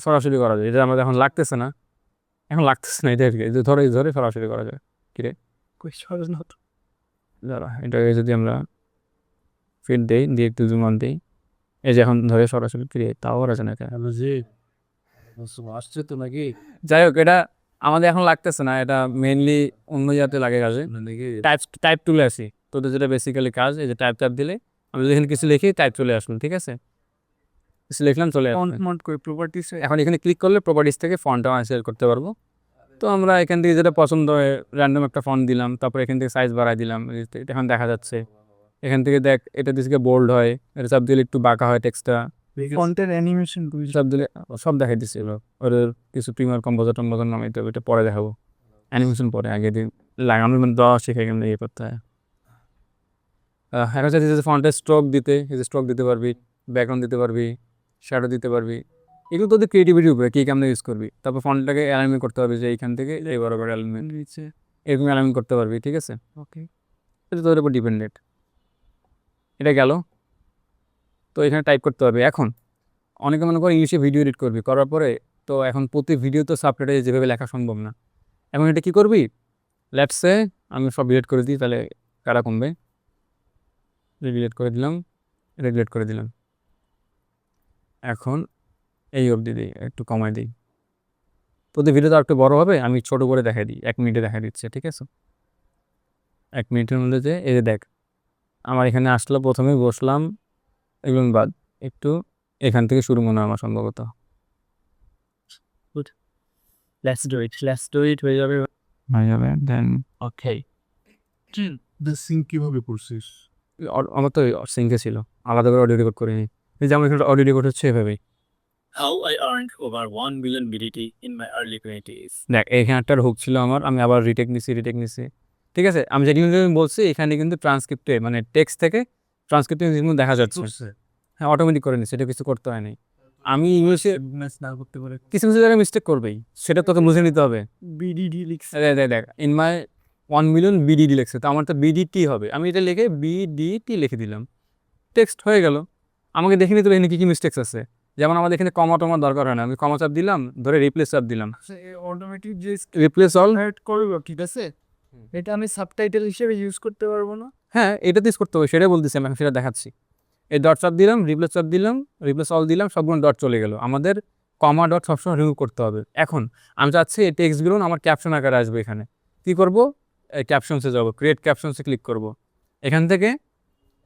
সরাসরি করা যায়। এটা আমাদের এখন লাগতেছে না, এটা আর কি, যে ধরে সরাসরি করা যায়। কিরে দাঁড়া, এটাকে যদি আমরা ফিট দেই, দিয়ে একটু জুম অন দিই, এই যে এখন ধরে সরাসরি ক্রিয়েট, তাও করা যায় না কেন? হ্যালো জি, আসছে তো নাকি? যাই হোক, এটা আমাদের এখন লাগতেছে না, এটা মেইনলি অন্য জায়গাতে লাগে কাজে। নাকি টাইপ টুলে আসি, তোদের যেটা বেসিক্যালি কাজ, এই যে টাইপ দিলে আমি যদি এখানে কিছু লিখি টাইপ চলে আসলো, ঠিক আছে? কিছু লিখলাম চলে আসলো। ফন্ট করে প্রপার্টিস এখন এখানে ক্লিক করলে প্রপার্টিস থেকে ফন্টটা সিলেক্ট করতে পারবো। তো আমরা এখান থেকে যেটা পছন্দ হয় র্যান্ডম একটা ফন্ট দিলাম, তারপর এখান থেকে সাইজ বাড়াই দিলাম, এটা এখন দেখা যাচ্ছে। এখান থেকে দেখ এটা দিকে বোল্ড হয়, এটা চাপ দিলে একটু বাঁকা হয় টেক্সটটা, ফন্টের অ্যানিমেশন চাপ দিলে সব দেখাই দিচ্ছে। এগুলো ওদের কিছু প্রিমিয়ার কম্পোজার টম্পোজার নামাইতে হবে, এটা পরে দেখাবো। অ্যানিমেশন পরে, আগে দিন লাগানোর মানে দেওয়া শিখে কেমন ইয়ে করতে হয়। এখন চাইছে যে ফন্টের স্ট্রোক দিতে, এই যে স্ট্রোক দিতে পারবি, ব্যাকগ্রাউন্ড দিতে পারবি, শ্যাডো দিতে পারবি। এগুলো তোদের ক্রিয়েটিভিটির উপরে কী কেমন ইউজ করবি। তারপর ফন্টটাকে অ্যালাইনমেন্ট করতে হবে, যে এইখান থেকে এই বরাবর অ্যালাইনমেন্ট, নিচে। এরকম অ্যালাইনমেন্ট করতে পারবি, ঠিক আছে? ওকে, এটা তোদের উপর ডিপেন্ডেন্ট। এটা গেল। তো এখানে টাইপ করতে হবে। এখন অনেকে মনে করে ইংলিশে ভিডিও এডিট করবি, করার পরে তো এখন প্রতি ভিডিও তো সাবটাইটেলে যেভাবে লেখা সম্ভব না। এখন এটা কী করবি, লেটসে আমি সব ডিলিট করে দিই, তাহলে কারা কমবে। ডিলিট করে দিলাম, ডিলিট করে দিলাম। এখন এই অবধি দিই, একটু কমাই দিই। প্রতি ভিডিও তো একটু বড় হবে, আমি ছোট করে দেখাই দিই, 1 মিনিটে দেখা দিচ্ছে, ঠিক আছে? 1 মিনিটের মধ্যে যে এই যে দেখ, আমার এখানে আসলো, প্রথমে বসলাম, এগুলো বাদ, একটু এখান থেকে শুরু মনে হয় আমার সম্ভবত। Let's do it হয়ে যাবে। দেন Okay. সিং কিভাবে করছিস? আমার তো সিঙ্কে ছিল, আলাদা করে অডিও রেকর্ড করে নিই। যেমন এখানে অডিও রেকর্ড হচ্ছে এভাবেই। How I earned over 1 million BDT in my early 20s. দেখ এখানে একটা হুক ছিল আমার, আমি আবার রিটেক নিছি, ঠিক আছে? আমি যেটি বলছি এখানে কিন্তু ট্রান্সক্রিপ্টে মানে টেক্সট থেকে ট্রান্সক্রিপ্টে জিনিসগুলো দেখা যাচ্ছে। হ্যাঁ, অটোমেটিক করে নিচ্ছে, এটা কিছু করতে হয় নাই। আমি ইংলিশে ম্যাচ না করতে পারে। কিছু জায়গায় মিস্টেক করবেই, সেটা তোকে বুঝে নিতে হবে। বিডিডি লিখছে। দেখ ইন মাই 1 মিলিয়ন বিডিডি লিখছে, তো আমার তো বিডিটি হবে, আমি এটা লিখে বিডিটি লিখে দিলাম, টেক্সট হয়ে গেল। আমাকে দেখে নিতে হবে এখানে কী কী মিস্টেক্স আছে। যেমন আমাদের এখানে কমা টমার দরকার হয় না, আমি কমা চাপ দিলাম, ধরে রিপ্লেস চাপ দিলাম, অটোমেটিক যে রিপ্লেস অল। অ্যাড করবো, ঠিক আছে? এটা আমি সাবটাইটেল হিসেবে ইউজ করতে পারবো না? হ্যাঁ, এটাতে ইউজ করতে হবে, সেটাই বলতেছি, আমি সেটা দেখাচ্ছি। এই ডট চাপ দিলাম, রিপ্লেস চাপ দিলাম, রিপ্লেস অল দিলাম, সবগুলো ডট চলে গেল। আমাদের কমা ডট সবসময় রিমুভ করতে হবে। এখন আমি চাচ্ছি এই টেক্সটগুলো আমার ক্যাপশন আকারে আসবে। এখানে কী করবো, এই ক্যাপশনসে যাবো, ক্রিয়েট ক্যাপশনসে ক্লিক করব। এখান থেকে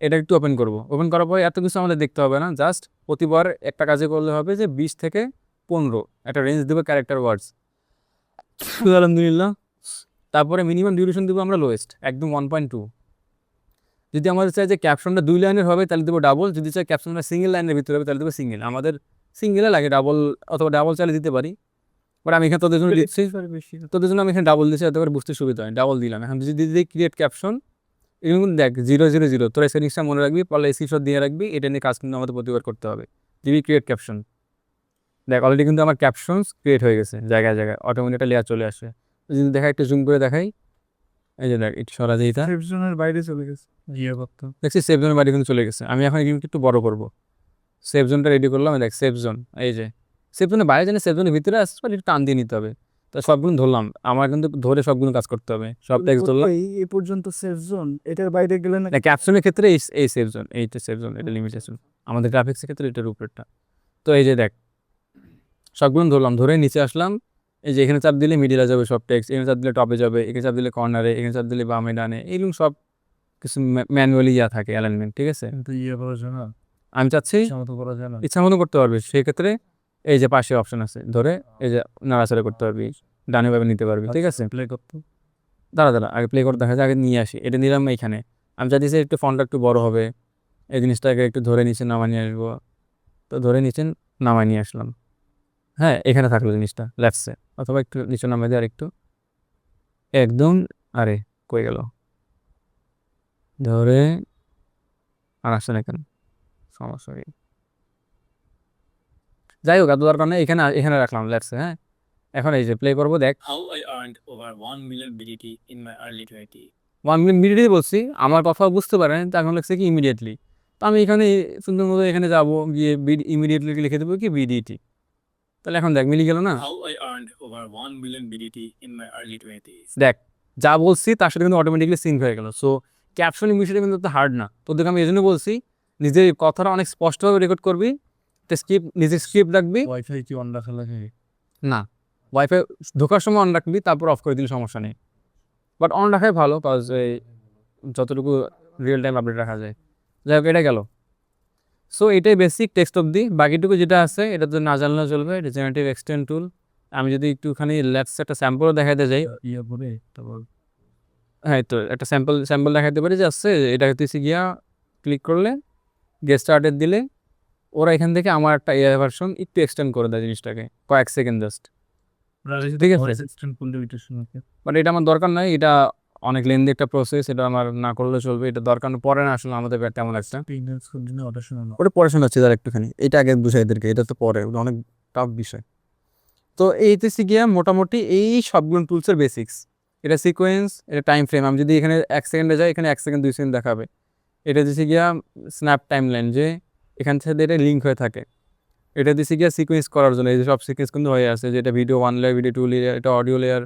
এটা একটু ওপেন করব। ওপেন করার পরে এত কিছু আমাদের দেখতে হবে না, জাস্ট প্রতিবার একটা কাজে করলে হবে যে 20 থেকে 15 একটা রেঞ্জ দেবে ক্যারেক্টার ওয়ার্ডস, আলহামদুলিল্লাহ। তারপরে মিনিমাম ডিউরেশন দেবো আমরা লোয়েস্ট, একদম 1.2। যদি আমাদের চাই যে ক্যাপশনটা 2 লাইনের হবে তাহলে দেবো ডাবল, যদি চাই ক্যাপশনটা সিঙ্গেল লাইনের ভিতরে হবে তাহলে দেবো সিঙ্গেল। আমাদের সিঙ্গেলে লাগে, ডাবল অথবা ডাবল চাইলে দিতে পারি, বাট আমি এখানে তোদের জন্য দিচ্ছি, তোদের জন্য আমি এখানে ডাবল দিচ্ছি যাতে করে বুঝতে সুবিধা হয়, ডাবল দিলাম। এখন যদি দিই ক্রিয়েট ক্যাপশন, এরকম দেখ 000, তোরা সেটিংসটা মনে রাখবি, পারলে স্ক্রিনশট দিয়ে রাখবি, এটা নিয়ে কাজ কিন্তু আমাদের প্রতিবার করতে হবে। দিবি ক্রিয়েট ক্যাপশন, দেখ অলরেডি কিন্তু আমার ক্যাপশনস ক্রিয়েট হয়ে গেছে জায়গায় জায়গায়, অটোমেটিক একটা লেয়ার চলে আসে। যদি দেখা একটু জুম করে দেখাই, এই যে দেখ একটু সরা যেটা সেফ জোনের বাইরে চলে গেছে। দেখছি সেফ জোনের বাইরে কিন্তু চলে গেছে। আমি এখন কিন্তু একটু বড় করবো, সেফ জোনটা রেডি করলাম, দেখ সেফ জোন, এই যে সেফ জোনের বাইরে জানি সেফ জোনের ভিতরে আসছে, একটু টান দিয়ে নিতে হবে। তো সবগুলো ধরলাম, আমার কিন্তু ধরে সবগুলো কাজ করতে হবে, সব টেক্সট ধরলাম। এই পর্যন্ত সেফ জোন, এটার বাইরে গেলে না ক্যাপশনের ক্ষেত্রে এই সেফ জোন, এইটা সেফ জোন, এটা লিমিটেশন। আমাদের গ্রাফিক্সের ক্ষেত্রে এটার উপরেরটা। তো এই যে দেখ সবগুলো ধরলাম, ধরে নিচে আসলাম, এই যে এখানে চাপ দিলে মিডিলে যাবে সব টেক্সট, এখানে চাপ দিলে টপে যাবে, এখানে চাপ দিলে কর্নারে, এখানে চাপ দিলে বামে ডানে, এইরকম সব কিছু ম্যানুয়ালি থাকে অ্যালাইনমেন্ট, ঠিক আছে। কিন্তু করা যায় না, আমি চাচ্ছি মতো করা যায় না। ইচ্ছা মতো করতে পারবি, সেক্ষেত্রে এই যে পাশে অপশন আছে, ধরে এই যে নাড়াচাড়া করতে পারবি, ডানে ভাবে নিতে পারবি, ঠিক আছে। প্লে করতে দাঁড়া আগে প্লে করে দেখা যায়, আগে নিয়ে আসি, এটা নিলাম এইখানে। আমি চাচ্ছি একটু ফন্টটা একটু বড় হবে, এই জিনিসটাকে একটু ধরে নিচে নামায় নিয়ে আসবো, তো ধরে নিচে নামায় নিয়ে আসলাম। হ্যাঁ, এখানে থাকলো জিনিসটা লেফটসে, অথবা একটু নিচে নামাই দিয়ে আর একটু একদম, আরে কই গেল, ধরে আর আসছে না কেন, সমস্যা কি, যাই হোক এত দরকার নেই, এখানে রাখলাম লেটসে। হ্যাঁ, এখন এই যে প্লে করবো, দেখ How I earned over 1 million BDT in my early 20s. 1 minute immediately বলছি, আমার কথা বুঝতে পারেন, তো এখন লাগছে কি ইমিডিয়েটলি। তো আমি এখানে সুন্দর মতো এখানে যাবো, গিয়ে ইমিডিয়েটলি লিখে দেবো কি বিডিটি, তাহলে এখন দেখ মিলি গেল না। How I earned over 1 million BDT in my early 20s. দেখ যা বলছি তার সাথে কিন্তু অটোমেটিকলি সিঙ্ক হয়ে গেল। সো ক্যাপশনিং বিষয়টা কিন্তু হার্ড না, তোদেরকে আমি এই জন্য বলছি নিজের কথাটা অনেক স্পষ্টভাবে রেকর্ড করবি, নিজের স্ক্রিপ্ট রাখবি। ওয়াইফাই কি অন রাখা লাগে? না, ওয়াইফাই ঢোকার সময় অন রাখবি, তারপর অফ করে দিলে সমস্যা নেই, বাট অন রাখাই ভালো, কজ এই যতটুকু রিয়েল টাইম আপডেট রাখা যায়। যাই হোক এটা গেল। সো এটাই বেসিক টেক্সট অবধি, বাকিটুকু যেটা আছে এটা তো না জানলেও চলবে, এটা জেনারেটিভ এক্সটেন্ড টুল। আমি যদি একটুখানি লেটস একটা স্যাম্পলও দেখাতে যাই, পরে তারপর হ্যাঁ তো একটা স্যাম্পল দেখাতে পারি যে আসছে, এটা হচ্ছে গিয়া ক্লিক করলে গেট স্টার্টেড দিলে ওরা এখান থেকে আমার একটা এআই ভার্সন একটু এক্সটেন্ড করে দেয় জিনিসটাকে, কয়েক সেকেন্ড জাস্ট, ঠিক আছে। এক্সটেন্ড করলে ওইটা শুনে বাট এটা আমার দরকার নাই, এটা অনেক লেন্দি একটা প্রসেস, এটা আমার না করলে চলবে, এটা দরকার পড়ে না আসলে আমাদের তেমন একটা। ওটা শুনে না। ওটা পড়ে শোনাচ্ছি তার একটুখানি, এটা আগে বুঝাই এদেরকে, এটা তো পরে অনেক টাফ বিষয়। তো এইতেছি গিয়া মোটামুটি এই সবগুলো টুলসের বেসিক্স, এটা সিকোয়েন্স, এটা টাইম ফ্রেম। আমি যদি এখানে 1 সেকেন্ডে যাই, এখানে 1 সেকেন্ড 2 সেকেন্ড দেখাবে। এটা দিচ্ছি গিয়া স্ন্যাপ টাইম লাইন, যে এখান থেকে এটা লিঙ্ক হয়ে থাকে। এটা দিচ্ছি গিয়া সিকোয়েন্স করার জন্য, এই যে সব সিকোয়েন্স কিন্তু হয়ে আছে, যে এটা ভিডিও 1 লেয়ার, ভিডিও 2 লেয়ার, এটা অডিও লেয়ার,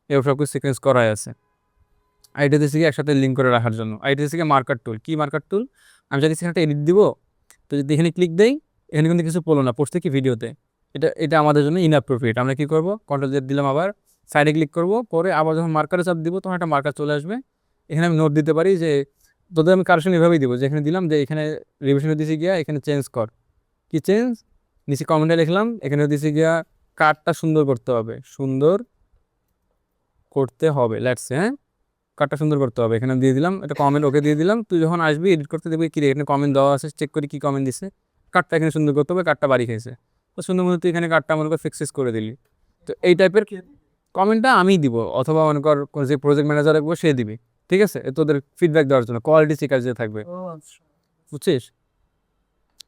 এগুলো সব কিছু সিকোয়েন্স করাই আছে। আর এটা দিচ্ছি গিয়ে একসাথে লিঙ্ক করে রাখার জন্য। আর এটা দিচ্ছি গিয়ে মার্কার টুল। কি মার্কার টুল? আমি যদি এখানে একটা এডিট দিব, তো যদি এখানে ক্লিক দেই, এখানে কিন্তু কিছু পড়লো না, পড়ছে কি ভিডিওতে, এটা আমাদের জন্য ইনঅ্যাপ্রোপ্রিয়েট। আমরা কি করব, কন্ট্রোল জেড দিলাম, আবার সাইডে ক্লিক করব, পরে আবার যখন মার্কারে চাপ দিব তখন একটা মার্কার চলে আসবে। এখানে আমি নোট দিতে পারি, যে তোদের আমি কারেকশন এভাবেই দিব, যে এখানে দিলাম যে এখানে রিভিশনে দিছি গিয়া এখানে চেঞ্জ কর, কি চেঞ্জ, নিচে কমেন্টে লিখলাম, এখানে দিছি গিয়া কার্ডটা সুন্দর করতে হবে, লেটস হ্যাঁ, কার্ডটা সুন্দর করতে হবে, এখানে দিয়ে দিলাম একটা কমেন্ট, ওকে দিয়ে দিলাম। তুই যখন আসবি এডিট করতে দেখবি কি এখানে কমেন্ট দেওয়া আছে, চেক করি কি কমেন্ট দিছে, কার্ডটা এখানে সুন্দর করতে হবে, কার্ডটা বাড়ি খেয়েছে, তো সুন্দর মতো তুই এখানে কার্ডটা মনে কর ফিক্সেস করে দিলি। তো এই টাইপের কমেন্টটা আমি দিব, অথবা মনে কর যে প্রজেক্ট ম্যানেজার রাখবো সে দিবি, ঠিক আছে, তোদের ফিডব্যাক দেওয়ার জন্য, কোয়ালিটি চেকার যে থাকবে, বুঝছিস।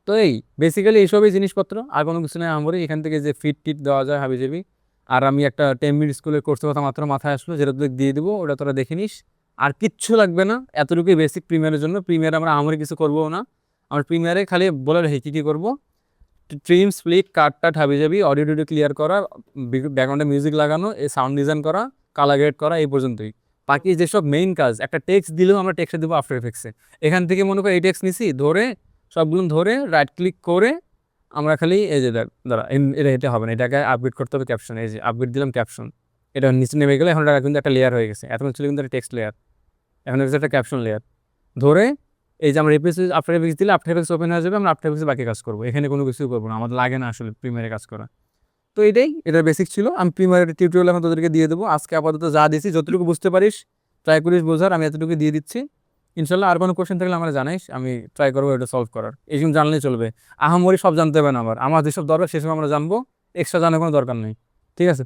তো এই বেসিক্যালি এইসবই জিনিসপত্র, আর কোনো কিছু নেই আমারই। এখান থেকে যে টিট দেওয়া যায় হাবিজাবি, আর আমি একটা 10 মিনিট স্কুলের কোর্সের কথা মাত্র মাথায় আসলো, যেটা তোদের দিয়ে দেবো, ওটা তোরা দেখে নিস, আর কিচ্ছু লাগবে না, এতটুকুই বেসিক প্রিমিয়ারের জন্য। প্রিমিয়ারে আমরা আমারই কিছু করবো না, আমার প্রিমিয়ারে খালি বলে রাখি কী কী করবো, ট্রিম, স্প্লিট, কাট হাবিজাবি, অডিও টিডিও ক্লিয়ার করা, ব্যাকগ্রাউন্ডে মিউজিক লাগানো, এই সাউন্ড ডিজাইন করা, কালার গ্রেড করা, এই পর্যন্তই। বাকি যেসব মেইন কাজ, একটা টেক্সট দিলেও আমরা টেক্সটে দেবো আফটার এফেক্টসে। এখান থেকে মনে করি এই টেক্সট নিছি, ধরে সবগুলো ধরে রাইট ক্লিক করে আমরা খালি এই যে দাঁড়া, এটা হবে না, এটাকে আপগ্রেড করতে হবে ক্যাপশন, এই যে আপগ্রেড দিলাম ক্যাপশন, এটা নিচে নেমে গেলে এখন এটা কিন্তু একটা লেয়ার হয়ে গেছে, এখন ছিল কিন্তু একটা টেক্সট লেয়ার, এখন হচ্ছে একটা ক্যাপশন লেয়ার। ধরে এই যে আমরা আফটার এফেক্টস দিলে আফটার এফেক্টস ওপেন হয়ে যাবে, আমরা আফটার এফেক্টসে বাকি কাজ করবো, এখানে কোনো কিছুই করবো না, আমাদের লাগে না আসলে প্রিমিয়ারে কাজ করা। তো এটার বেসিক ছিল, আমি প্রিমিয়ারের টিউটোরিয়াল এখন তোদেরকে দিয়ে দেবো। আজকে আপাতত যা দিয়েছি যতটুকু বুঝতে পারিস ট্রাই করিস বোঝার, আমি এতটুকু দিয়ে দিচ্ছি। ইনশাল্লাহ আর কোনো কোশ্চেন থাকলে আমরা জানাইস, আমি ট্রাই করবো এটা সলভ করার। এই জন্য জানলেই চলবে, আহামরি সব জানতে হবে না, আমার যেসব দরকার সেসব আমরা জানবো, এক্সট্রা জানার কোনো দরকার নেই। ঠিক আছে।